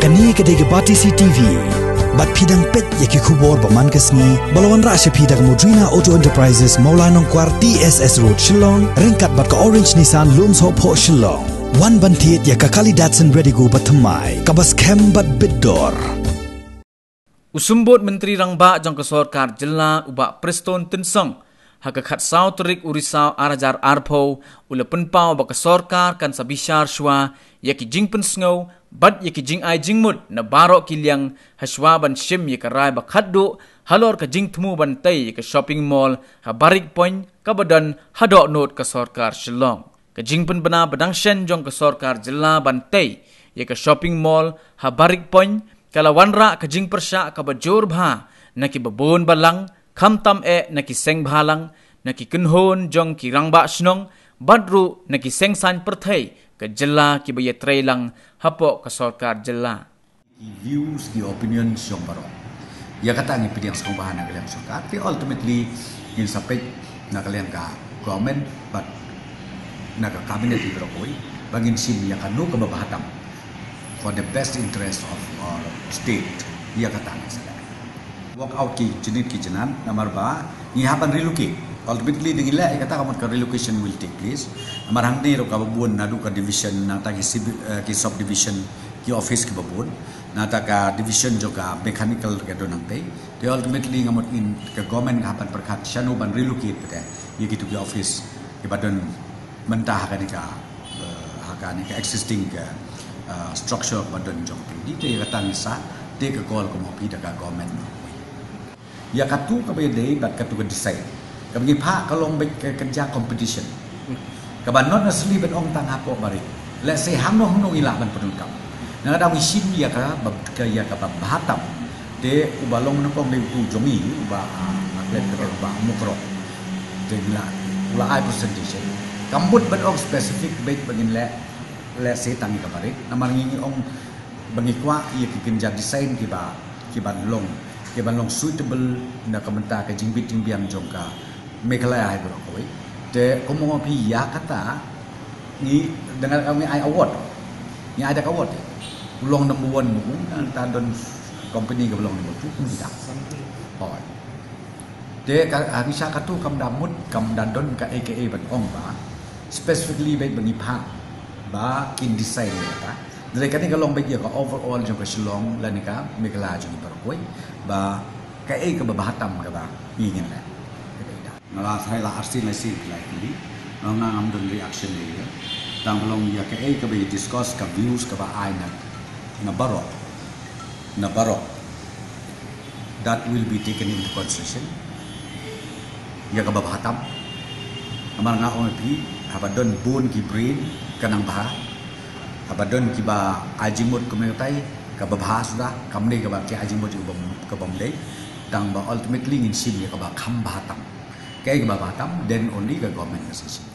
Kani kadege Bati CTV. Bat pidang pet yaki kubor baman kesni. Balawan rasya pidang Modrina Auto Enterprises Maulanong Kwar TSS Road Shillong. Ringkat bat ka Orange Nissan Lums Hopo Shillong. Wan bantiet yaka kali Datsun Redigo batamai. Kabas kem bat biddor. Usumbot Menteri Rangba jang kesorkar jela ubak Preston Tensong. Hakakat South Rik Urisau Arajar Arpo ula penpau bak kesorkar kan sabishar shwa yaki jing pensngau bad yaki jing ai jing mut na barok kiliang haswa ban shim yaka rai bak haddo halor ka jing temu bantai yaka shopping mall ha barik point kabadan hadok not kesorkar Shillong. Ka jing pen bena badang shen jong kesorkar jela bantai yaka shopping mall ha barik point kala wanra ka jing persha ka bajor bha naki babon balang Kamtam naki seng bhalang, naki kunhon jong ki rangba snong, badru naki seng san perthai, ke jela ki baya trailang hapo ke sorkar jela. Views, the opinions jong baro. Ya kata ngi pidang sekong bahan na kaliang sorkar, tapi ultimately in sampai na kaliang ka government, but na ka cabinet di berokoi, bangin sim ya kanu ka babahatam for the best interest of our state. Ya kata ngi sada. Walk out ki jenit ki jenan nomor ba ni hapan relocate ultimately dingila kata kamat ka relocation will take place amar hang ni ro ka babun nadu ka division na ta ki sub division ki office ki babun na ta ka division juga mechanical ka don nang they ultimately ngamot in ka government hapan perkat shanu ban relocate pete ye ki tu ki office ki badon mentah ka ni ka existing structure badon jong di te kata ni sa te ka call ko mo pi da ka government ya katu kabay day bat katu ka design kabay pa kalong bay kerja competition kaban non asli ban ong tang hapo bari let's say hamno ila ban penungkap na ada wisim ya ka ya ka bahatam de ubalong no kong de jomi uba atlet ka ba mukro de ula ai percentage kambut ban ong specific bay bangin let's say tangi ka bari na maringi ong bangikwa ya kerja design ki ban long keban long suitable na kamenta ka jingbit jingbiang jongka mekalaya hai bro koi te komo pi ya kata ni dengan kami ai award ni ada award ulong number 1 mu ta don company ka ulong number 2 tidak oh te ka bisa katu kam damut kam dadon ka aka ban ong ba specifically baik bagi pa ba kin design ta dari kani kalong baik ya ka overall jong ka Shillong lanika mekalaya jong bro koi ba kai ka babahatam ka ba ingin na ngala sai la arsi na si like ni nga ngam don reaction ni tang long ya kai ka ba discuss ka views ka ba ai na baro that will be taken into consideration ya ka babahatam amar nga on pi habadon bun ki brain kanang bah habadon ki ba ajimut community kababha sudah kamne ka ba ki ajimut ka bomdai tang ba ultimately ngin sim ya ka ba kham bahatam kai ka ba bahatam then only ka government decision.